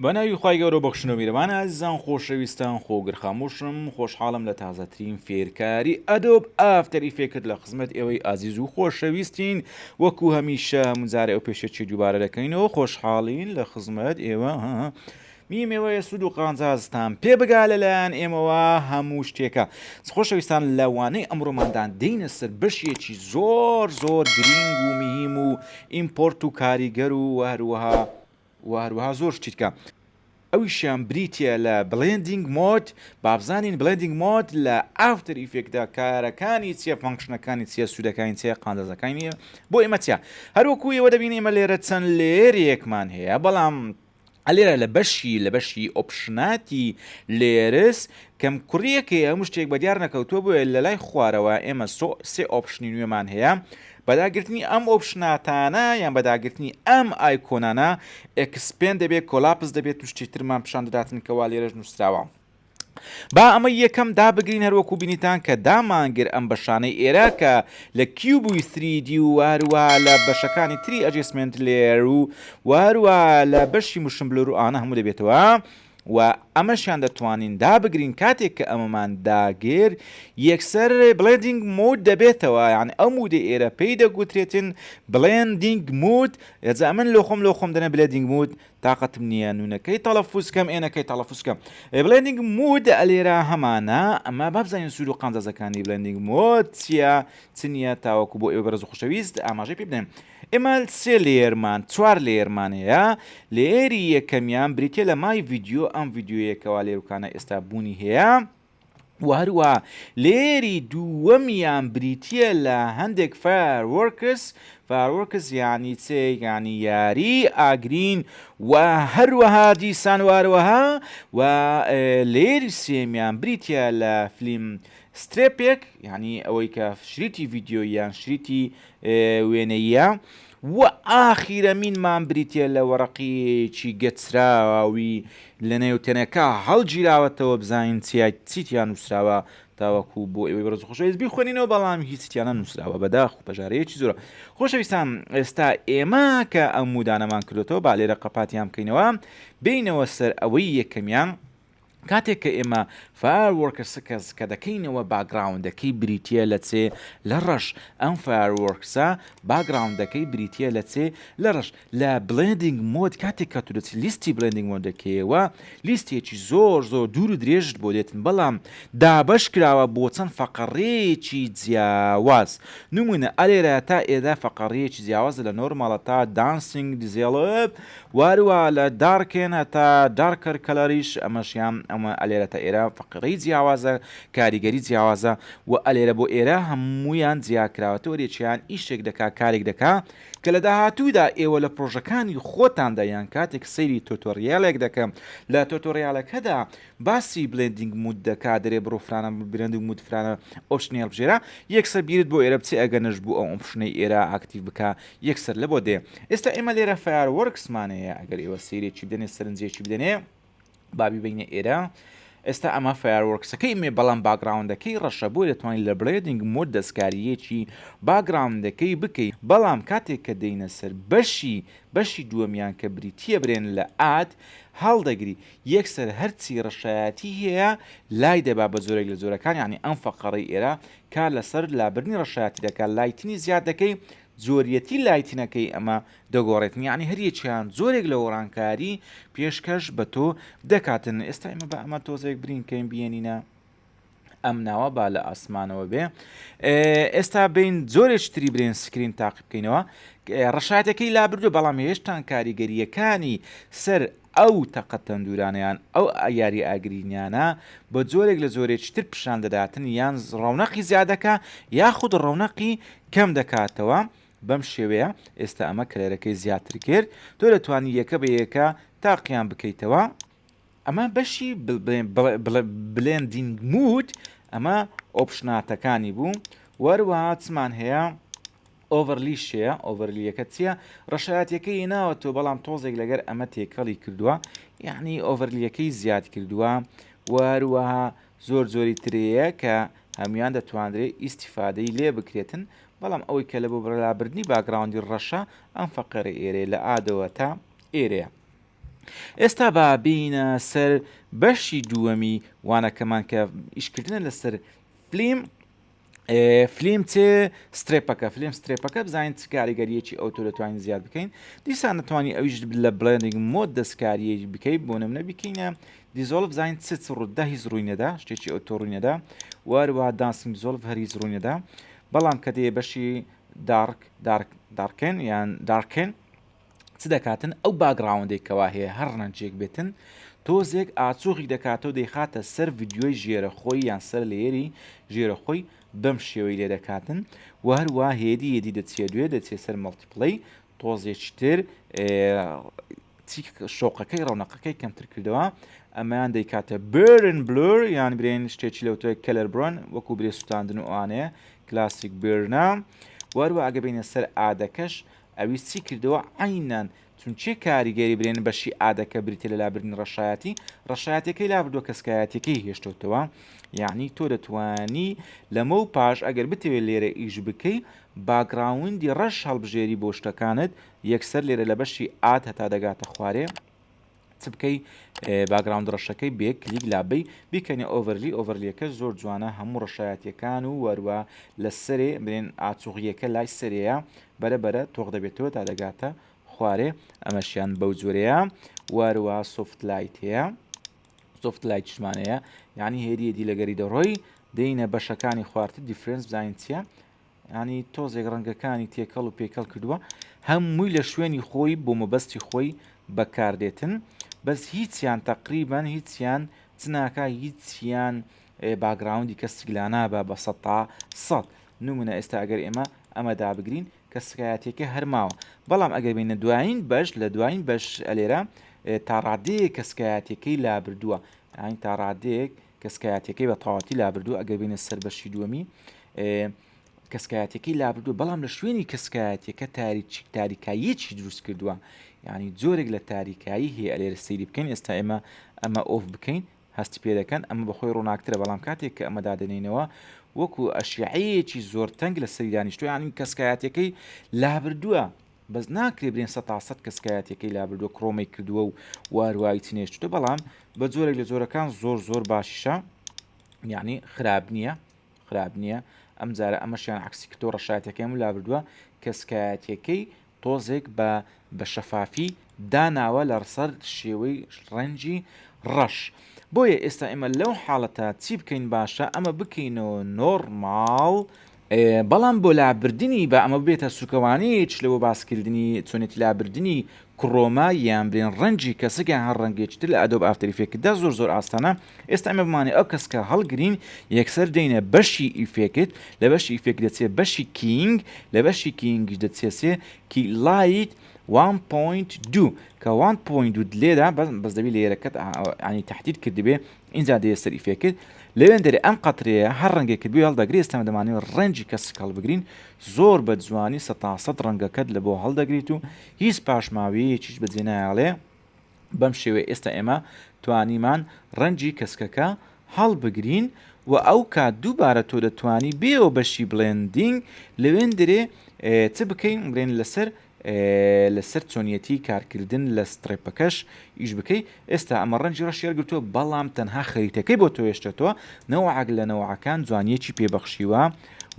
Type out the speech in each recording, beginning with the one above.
بەناوی خوای گەورە بەخشنەوە میرەوانە ئازیزان خۆشەویستان خۆگر خاموشم خۆشحاڵم لە تازەترین فێرکاری ئەدۆب ئافتەر ئیفێکت لە خزمەت ئێوەی ئازیز و خۆشەویستین وەکو هەمیشە مزارە ئەو پێشەچی دووبارە دەکەینەوە خۆشحاڵین لە خزمەت ئێوە میمێوەیە سوود و قانزازتان پێ بگا لەلایەن ئێمەوە هەموو شتێکە خۆشەویستان لەوانەی ئەمڕۆماندان دەینە سەر بەشێکی زۆر گرنگ و مهم و ئیمپۆرت و کاریگەر و هەروەها زۆر شتیکە ئەویشیان بریتە لە بلندینگ مۆد بابزانین بلندینگ مۆد لە ئافتەر ئیفێکتدا کارەکانی چیە فانکشنەکانی چیە سوودەکانی چیە قاندەزەکانی بۆ ئێمە چیە هەروەکو ئێوە دەبین ئێمە لێرە چەند لێرەیەکمان هەیە بەڵام لێرە لە بەشی ئۆپشناتی لێرس کەم کوڕیەکە هەموو شتێک بە دیار نەکەوتووە بۆیە لە لای خوارەوە ئێمە سێ ئۆپشنی نوێمان هەیە بەداگرتنی ئەم ئۆپشناتانە یان بەداگرتنی ئەم ئایکۆنانە ئەکسپێن دەبێت کۆلاپس دەبێت توشتی ترمان پیشان دەداتن کەوا لێرەش نووسراوە با ئەمە یەکەم دابگرین هەروەکو بینیتان کە دامانگر ئەم بەشانەی ئێرە کە لە کیوبوی 3D و هەروە لە بەشەکانی تری ئەجێسمنت لێر و هەروە لە بەشی موشنبلور و ئانە هەموو دەبێتەوە و ئەمەشیان دەتوانین دابگرین کاتێک کە ئەمەمان داگیر یەکسەر بلندینگ مود دەبێتەوە یعنی ئەو مودە ئێرە پێی دەگوترێتن بلندینگ مود ئێجا من لۆ خۆم دەنە بلندینگ مود تااقەتم نییە نونەکەی تەلەفوزکەم ئێنەکەی تەلەفوزکەم بلندینگ مود ئەلێرە هەمانە ئەمە بابزانین سوود و قانزازەکانی بلندینگ مود چییە چ نییە تاوەکو بۆ ئێوە بەرز و خۆشەویست ئاماژەی پێ بدەین ئێمە سێ لێرمان چوار لێرمان هەیە لێری یەکەمیان بریتە لە مای ڤیدیۆ ئەم ڤیدیۆیەکەوە لێرکانە ئێستا بوونی هەیە و هەروە لێری دووەمیان بریتە لە هەندێک فایرورکس یانی چێ ینی یاری ئاگرین و هەروەها دیسان واروەها و لێری سێمیان بریتە لە فلیم سترێپێک یعنی ئەوەی کە شریتی ڤیدیۆ یان شریتی وێنەیە و ئاخیرە مینمان بریتە لە وەرەقیەکی گەچراوی لە نێوتێنەکە هەڵگیراوەتەوە بزانین چیتیان نووسراوە تاوەکو بۆ ئێوەی بەرز خۆشەویست بیخوێنینەوە بەڵام هیچیانە نووسراوە بەداخ و پەژارەیەکی زۆرە خۆشەویستان ئێستا ئێمە کە ئەم مودانەمان کردوەوە با لێرە قەپاتیان بکەینەوە بینەوە سەر ئەوەی یەکەمیان کاتێک کە ئێمە فایرورکسەکەس کە دەکەینەوە باگراوندەکەی بریتە لە چێ لە ڕەش ئەم فایرورکسە باگراوندەکەی بریتە لە چێ لە ڕەش لە بلندینگ مۆد کاتێک کە تودەچ لیستی بلندینگ مۆدەکەیەوە لیستێکی زۆر دوور و درێژت بۆ دێتن بەڵام دابەش کراوە بۆ چەند فەقەڕەیەکی جیاواز نمونە ئەلێرە تا ئێدا فەقەڕەیەکی جیاوازە لە نۆرماڵە تا دانسینگ دیزێڵب واروە لە دارکێن هەتا دارکەر کەلەریش ئەمەشیان ئەمە ئەلێرە تا ئێرە فەقەڕەی جیاوازە کاریگەری جیاوازە و ئەلێرە بۆ ئێرە هەموویان جیاکراوەتەوە ڕێکیان ئیشێک دەکا کارێک دەکا کە لە داهاتوودا ئێوە لە پرۆژەکانی خۆتاندا یان کاتێک سەیری تۆتۆریالێک دەکەم لە تۆتۆریالەکەدا باسی بلندینگ مود دەکا دەرێ بڕۆفرانە بلندینگ مود فرانە ئۆپشنی هەڵبژێرە یەکسەر بیرت بۆ ئێرە بچێ ئەگەنش بوو ئەو ئۆپشنەی ئێرە ئاکتیڤ بکە یەکسەر لە بۆ دێ ئێستا ئێمە لێرە فایرورکسمانەیە ئەگەر ئێوە سەیرێکی بدەنێ سەرنجێکی بدەنێ بابی بینە ئێرە ئێستا ئەمە فایرورکسەکەی مێ بەڵام باگراوندەکەی ڕەشە بۆی دەتوانین لە بلندینگ مۆد دەستکاریەکی باگراوندەکەی بکەیت بەڵام کاتێک کە دەینە سەر بەشی دووەمیان کە بریتە برێن لە ئاد هەڵدەگری یەکسەر هەرچی ڕەشایەتی هەیە لای دەبا بە زۆرێک لە زۆرەکان یعنی ئەم فەقەڕەی ئێرە کار لەسەر لابرنی ڕەشایەتی دەکات لایتنی زیاد دەکەی زۆریەتی لایتینەکەی ئەمە دەگۆڕێتنی ینی هەریەکیان زۆرێک لە وەڕانکاری پێشکەش بە تۆ دەکاتن ئێستا ئێمە بە ئەمە تۆزێک برینکەین بێنینە ئەم ناوە با لە ئاسمانەوە بێ ئێستا بین زۆرێکتری برێن سکرین تاقی بکەینەوە ڕەشایەتەکەی لابردو بەڵام هێشتان کاریگەریەکانی سەر ئەو تەقەت تەندورانیان ئەو یاری ئاگرینیانە بە جۆرێک لە زۆرێکتر پیشان دەداتن یان ڕەونەقی زیادەکە یاخود ڕەونەقی کەم دەکاتەوە بەم شێوەیە ئێستا ئەمە کلێرەکەی زیاتر کرد تۆ دەتوانی یەکە بە یەکە تاقییان بکەیتەوە ئەمە بەشی بلندینگ مود ئەمە ئۆپشناتەکانی بوو وەروەها چمان هەیە ئۆڤەرلیشەیە ئۆڤەرلیەکە چییە ڕەشایەتەکەی ناوەتەوە بەڵام تۆزێک لەگەر ئەمە تێکەڵی کردووە یعنی ئۆڤەرلیەکەی زیاد کردووە وەروەها زۆری ترەیە کە هەمویان دەتوانرێت ئیسیفادەی لێ بکرێتن بەڵام ئەوەی کە لە بۆ بەرابردنی باگراوندی ڕەشە ئەم فەقەرە ئێرێ لە ئادەوە تا ئێرەیە ئێستا با بینە سەر بەشی دووەمی وانەکەمان کە ئیشکردنە لەسەر فلیم فلیم چێ سترێپەکە فلیم سترێپەکە بزانین چ کاریگەریەکی ئەوتۆ دەتوانین زیاد بکەین دیسان دەتوانانی ئەویش لە بڵێنێک مۆد دەستکاریەکی بکەیت بۆ نمونە بکەینە دیزۆڵف زین چ ڕوودا هیچ ڕووینەدا شتێکی ئۆتۆ ڕووینەدا وەروە دانسنگ دیزۆڵف هەریز ڕووینەدا بەڵام کە دێ بەشی دارکن یان دارکن چ دەکاتن ئەو باگراوندێکەوە هەیە هەر ڕەنجێک بێتن تۆزێک ئاچوغی دەکاتەوە دەیخاتە سەر ڤیددیۆی ژێرە خۆی یان سەر لێری ژێرە خۆی بەم شێوەی لێ دەکاتن و هەروە هێدی هێدی دەچێت دوێ دەچێت سەر مەڵتیپڵەی تۆزێکی تر شۆقەکەی ڕەونەقەکەی کەمتر کردەوە ئەمەیان دەیکاتە برن بلور یان برێن شتێکی لەوتۆی کەلەر برۆن وەکو برێ سووتاندن و ئەوانەیە کلاسیک برنا وەروە ئەگە بینە سەر ئادەکەش ئەوی چی کردەوە عینان چونچێ کاریگەری برێن بەشی ئادەکە بریتە لە لابردنی ڕەشایەتەکەی لابردووە کەسکایەتەکەی هێشتۆتەوە یعنی تۆ دەتوانی لەمە و پاش ئەگەر بتەوێت لێرە ئیش بکەی باگراوندی ڕەش هەڵبژێری بۆ شتەکانت یەکسەر لێرە لە بەشی ئاد هەتا دەگاتە خوارێ چ بکەی باگراوند ڕەشەکەی بێ کلیک لابەی بیکەنی ئۆڤەرلیەکە زۆر جوانە هەموو ڕەشایەتیەکان و وەروە لە سەرێ برێن ئاچوغیەکە لای سەرەیە بەرەبەرە تۆق دەبێتەوە تا دەگاتە خوارێ ئەمەشیان بەو جۆرەیە وەروە سوفت لایت هەیە سوفت لایت شمانەیە یعنی هێریەدی لەگەری دەڕۆی دەینە بەشەکانی خواردت دیفرنس بزانین چیە ینی تۆزێک ڕەنگەکانی تێکەڵ و پێکەڵ کردووە هەمووی لە شوێنی خۆی بۆ مەبەستی خۆی بەکاردێتن بەس هیچیان تقریبان هیچیان چناکە هیچیان باگراوندی کەسیگلانە بە 100 نمونە ئێستا ئەگەر ئێمە ئەمە دابگرین کە سکایەتێکە هەرماوە بەڵام ئەگەر بینە دوایین بەش لە دوایین بەش ئەلێرە تا ڕادەیەک کەسکایەتەکەی لابردووە ئاین تا ڕادەیەک کەسکایەتەکەی بە تەواتی لابردوو ئەگەر بینە سەر بەشی دووەمی کەسکایەتەکەی لابردووە بەڵام لە شوێنی کەسکایەتەکە تاریکاییەکی دروست کردووە ینی جۆرێک لە تاریکایی هەیە ئەلێرە سەیری بکەین ئێستا ئێمە ئەمە ئۆف بکەین هەستی پێ دەکەن ئەمە بەخۆی ڕووناکترە بەڵام کاتێک کە ئەمە دادنینەوە وەکو ئەشیعەیەکی زۆر تەنگ لە سەری دانیشتووە یانی کەسکایەتەکەی لابردووە بەس ناکرێ برێن 100 کەسکایەتەکەی لابردووە کڕۆمەی کردووە و واروایی چنێشتوە بەڵام بە جۆرێک لە جۆرەکان زۆر باشیشە یعنی خراب نییە ئەم جارە ئەمەشیان عکسی کتۆ ڕەشایەتەکەم لابردووە کەسکایەتەکەی تۆزێک بە شەفافی داناوە لەسەر شێوەی ڕەنجی ڕەش بۆیە ئێستا ئێمە لەو حاڵەتە چی بکەین باشە ئەمە بکەینەوە نۆرماڵ بەڵام بۆ لابردنی بە ئەمە بێتە سوکەوانەیەک لەوە باسکردنی چۆنێتی لابردنی کڕۆما یان برێن ڕەنجی کەسەکان هەر ڕەنگێکتر لە ئەدۆب ئافتەر ئیفێکتدا زۆر ئاستانە ئێستا ئەمە بمانێ ئەو کەسکە هەڵگرین یەکسەر دەینە بەشی ئیفێکت لە بەشی ئیفێک دەچێت بەشی کینگ لە بەشی کینگش دەچێسێ کی لایت 1.2 کە 1.2 لێدا بەس دەبی لێرەکەت ینی تهدید کردبێ اینجا دێ سەر ئیفێکت لەوێن دەرێ ئەم قەترەیە هەر ڕەنگێک بێ هەڵدەگری ئێستا دەمانێت ڕەنجی کەسک هەڵبگرین زۆر بە جوانی 100 ڕەنگەکەت لە بۆ هەڵدەگریت و هیچ پاشماوەیەکیش بەجێ نایڵێ بەم شێوەیە ئێستا ئێمە توانیمان ڕەنجی کەسکەکە هەڵبگرین و ئەو کات دووبارە تۆ دەتوانی بێەوە بەشی بڵێندینگ لەوێن دەرێ چ بکەین برێن لەسەر چۆنیەتی کارکردن لە سترێپەکەش ئیش بکەی ئێستا ئەمە ڕەنجی ڕەشیێرگرتووە بەڵام تەنها خەریتەکەی بۆ تۆ هێشتێتەوە نەوەعاگ لە نەوەعەکان جوانیەکی پێبەخشیوە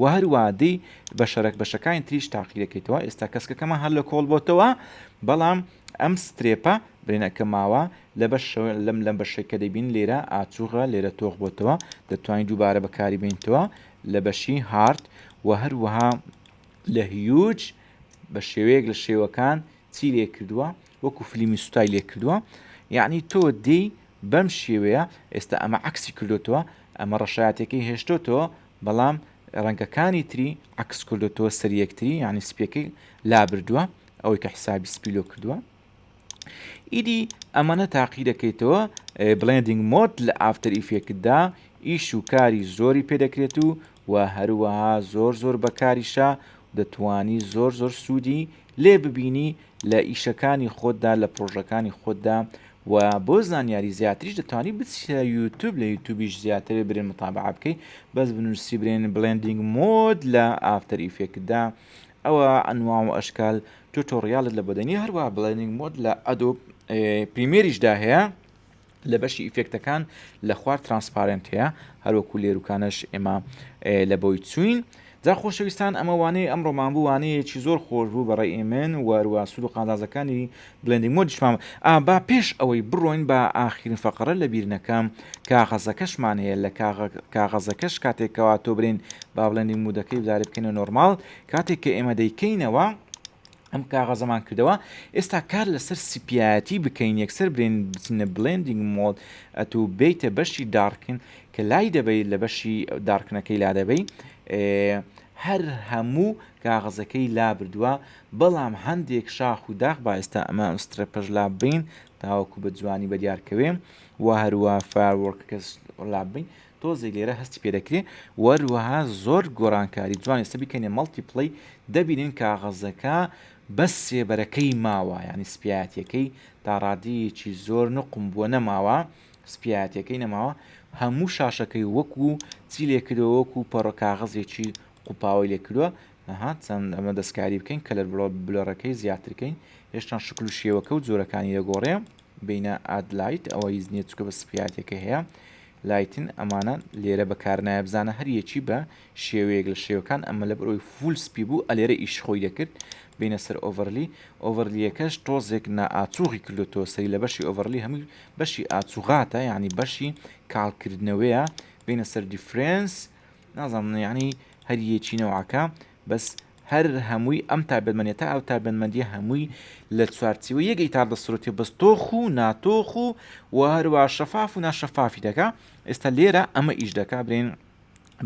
و هەروادەی بەشەکانی تریش تاقی دەکەیتەوە ئێستا کەسکەکەمە هەر لە کۆڵ بۆتەوە بەڵام ئەم سترێپە برێنەکە ماوە لەم بەشێکە دەبین لێرە ئاچوغە لێرە تۆغ بۆتەوە دەتوانین دووبارە بەکاری بینیتەوە لە بەشی هارد و هەروەها لە هیوج بە شێوەیەک لە شێوەکان چی لێ کردووە وەکو فلیمی سوتای لێ کردووە یعنی تۆ دەی بەم شێوەیە ئێستا ئەمە عکسی کردوتەوە ئەمە ڕەشایەتەکەی هێشتۆتەوە بەڵام ڕەنگەکانی تری عکس کردوتەوە سەر یەکتری ینی سپیەکەی لابردووە ئەوەی کە حسابی سپیلۆ کردووە ئیدی ئەمەنە تاقی دەکەیتەوە بڵێندینگ مۆد لە ئافتەر ئیفێکتدا ئیش و کاری زۆری پێدەکرێت و هەروەها زۆر بەکاریشە دەتوانی زۆر سوودی لێ ببینی لە ئیشەکانی خۆتدا لە پرۆژەکانی خۆتدا و بۆ زانیاری زیاتریش دەتوانی بچیە یوتیوب لە یوتیوبیش زیاتر برێن متابعە بکەی بەس بنووسی برێن بڵێندینگ مۆد لە ئافتەر ئیفێکتدا ئەوە ئەنواع و ئەشکال توتۆریالت لە بەدەنی هەروە بلندینگ مۆد لە ئەدۆب پریمێریشدا هەیە لە بەشی ئیفێکتەکان لە خوار ترانسپارنت هەیە هەروەکو لێروکانش ئێمە لە بۆی چوین. جا خۆشەویستان ئەمەوانەی ئەمڕۆمان بوو وانەیەکی زۆر خۆش بوو بەڕێی ئێمن وەروە سوود و قاندازەکانی بلندینگ مۆدیشمان با پێش ئەوەی بڕۆین بە ئاخرین فەقرە لە بیرنەکەم کاغەزەکەشمان هەیە لە کاغەزەکەش کاتێکەوە تۆ برین با بلندینگ مودەکەی بزارێ بکەینە نۆرمال کاتێک کە ئێمە دەیکەینەوە ئەم کاغەزەمان کردەوە ئێستا کار لەسەر سپایەتی بکەین یەکسەر برین بچینە بلندینگ مۆد ئەتو بیتە بەشی دارکن کە لای دەبەی لە بەشی دارکنەکەی لا دەبەی هەر هەموو کاغەزەکەی لا بردووە بەڵام هەندێک شاخ و داغ با ئێستا ئەمە ئەسترەپەش لا بین تاوەکو بە جوانی بە دیارکەوێ و هەروە فایروەرکەکەس لا بین تۆزێک لێرە هەستی پێدەکرێت وەروەها زۆر گۆڕانکاری جوان ئێستا بیکەینە مەڵتیپڵەی دەبینین کاغەزەکە بەس سێبەرەکەی ماوە ینی سپایەتەکەی تا ڕادیەکی زۆر نقم بووە نەماوە سپایەتەکەی نەماوە هەموو شاشەکەی وەکو چی لێکردەوە وەکو پەڕە کاغەزێکی قوپاوی لێکردووە چەند ئەمە دەستکاری بکەین کە لە بلۆرەکەی زیاترکەین هێشتا شکل و شێوەکە و جۆرەکانی لەگۆڕێ بینە ئادلایت ئەوە هیزنیە چکە بە سپایەتەکە هەیە لایتن ئەمانە لێرە بەکارنایە بزانە هەریەکی بە شێوەیەک لە شێوەکان ئەمە لە بڕۆی فول سپی بوو ئەلێرە ئیش خۆی دەکرد بینە سەر ئۆڤەرلیەکەش تۆزێک نائاچوغی کردوتەوە سەری لە بەشی ئۆڤەرلی هەمووی بەشی ئاچوغاتە ینی بەشی کاڵکردنەوەیە بینە سەر دیفرنس نازانم ینی هەریەکی نەوەکە بەس هەر هەمووی ئەم تایبەتمەندێتە ئەو تایبەتمەندیە هەمووی لە چوارچیوە یەک ئیتار دەسڕێتێ بەس تۆخ و ناتۆخ و هەروە شەفاف و ناشەفافی دەکا ئێستا لێرە ئەمە ئیش دەکا برێن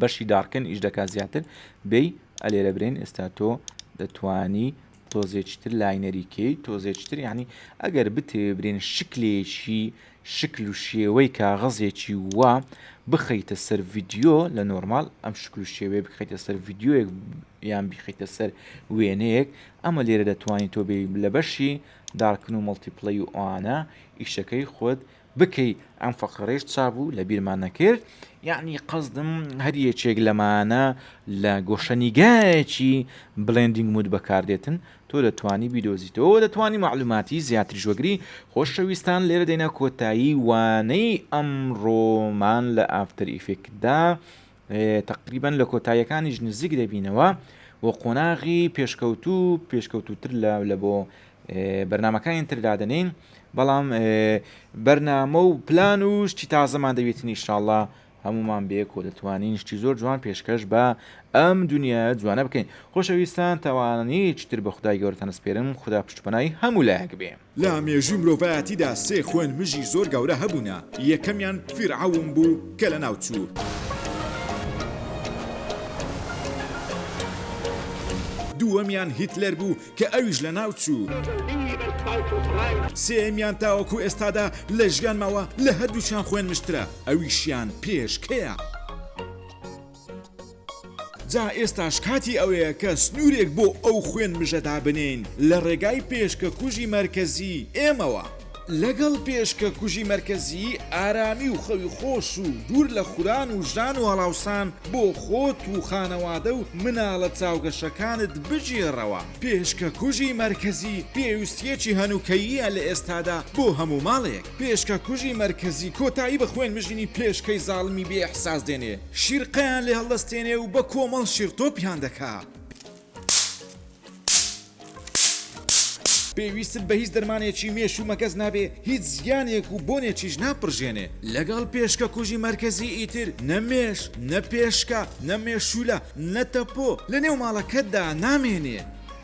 بەشی دارکن ئیش دەکا زیاتر بێ ئەلێرە برێن ئێستا تۆ دەتوانی تۆزێکتر لاینەریکەی تۆزێکتر ینی ئەگەر بتێ برێن شکلێکی شکل و شێوەی کاغەزێکی وە بخەیتە سەر ڤیددیۆ لە نۆرمال ئەم شکل و شێوەیە بخەیتە سەر ڤیددیۆیەک یان بخەیتە سەر وێنەیەک ئەمە لێرە دەتوانین تۆ بێ لە بەشی دارکن و مەڵتیپڵەی و ئەوانە ئیشەکەی خۆت بکەی ئەم فەقڕێش چابوو لە بیرمان نەکرد یعنی قەزدم هەریەکێک لەمانە لە گۆشەنیگایەکی بلندینگ مود بەکاردێتن تۆ دەتوانی بیدۆزیتەوە دەتوانی معلوماتی زیاتر ژوەگری خۆشەویستان لێرە دێنە کۆتایی وانەی ئەمڕۆمان لە ئافتەر ئیفێکتدا تقریبا لە کۆتاییەکانیش نزیک دەبینەوە و قۆناغی پێشکەوتوتر لە بۆ بەرنامەکانی تردادنین بەڵام بەرنامە و پلان و شتی تازەمان دەوێتنی ئینشاءالله هەمومان بێک و دەتوانین شتی زۆر جوان پێشکەش بە ئەم دنیا جوانە بکەین خۆشەویستان تاوانیچتر بە خودای گەورەتان سپێرم خدا پشتپەنای هەموو لایەک بێ لا مێژووی مرۆڤایەتیدا سێ خوێن مژی زۆر گەورە هەبوونە یەکەمیان فیرعەون بوو کە لە ناوچوو دووەمیان هیتلەر بوو کە ئەویش لە ناوچوو سێمیان تاوەکو ئێستادا لە ژیانماوە لە هەردووچیان خوێن مشترە ئەویشیان پێشکەیە جا ئێستاش کاتی ئەوەیە کە سنوورێک بۆ ئەو خوێن مژەدا بنین لە ڕێگای پێشکە کوژی مەرکەزی ئێمەوە لەگەڵ پێشکە کوژی مەرکەزی ئارامی و خەوی خۆش و دوور لە خوران و ژان و هەڵاوسان بۆ خۆت و خانەوادە و مناڵە چاوگەشەکانت بگێڕەوە پێشکە کوژی مەرکەزی پێویستیەکی هەنووکەییە لە ئێستادا بۆ هەموو ماڵێک پێشکە کوژی مەرکەزی کۆتایی بە خوێن مژینی پێشکەی زاڵمی بێ ئەحساس دێنێ شیرقەیان لێ هەڵدەستێنێ و بە کۆمەڵ شیرتۆپیان دەکات پێویستت بە هیچ دەرمانێکی مێش و مەگەز نابێ هیچ زیانێک و بۆنێکیش ناپڕژێنێ لەگەڵ پێشکە کوژی مەرکەزی ئیتر نەمێش نەپێشکە نەمێشولە نەتەپۆ لە نێو ماڵەکەتدا نامێنێ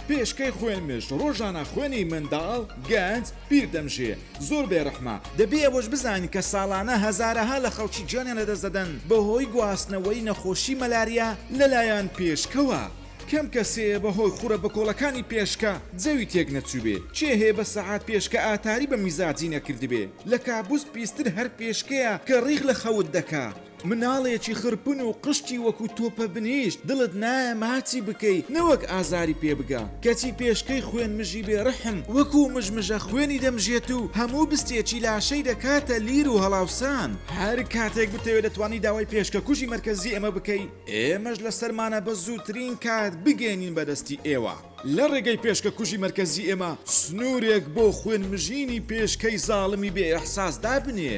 پێشکەی خوێن مێش ڕۆژانە خوێنی منداڵ گەنج پیر دەمژێ زۆر بێڕەحمە دەبێ ئەوەش بزانین کە ساڵانە هەزارەها لە خەڵکی گیانیان لەدەستدەدەن بەهۆی گواستنەوەی نەخۆشی مەلاریا لەلایەن پێشکەوە کەم کەسێ بەهۆی خوڕە بەکۆڵەکانی پێشکە جەوی تێک نەچووبێ چێ هەیە بە سەعات پێشکە ئاتاری بە میزاجی نەکردبێ لە کابوس پیستر هەر پێشکەیە کە ڕیغ لە خەوت دەکا مناڵێکی خرپن و قشتی وەکو تۆپە بنیشت دڵت نایە ماچی بکەی نەوەک ئازاری پێ بگا کەچی پێشکەی خوێن مژی بێڕەحم وەکو مژمژە خوێنی دەمژێت و هەموو بستێکی لاشەی دەکاتە لیر و هەڵاوسان هەر کاتێک بتەوێت دەتوانی داوای پێشکە کوژی مرکزی ئەمە بکەی ئێمەش لە سەرمانە بە زووترین کات بگەێنین بەدەستی ئێوە لە ڕێگەی پێشکە کوژی مرکزی ئێمە سنوورێک بۆ خوێن مژینی پێشکەی زاڵمی بێ ئەحساس دابنێ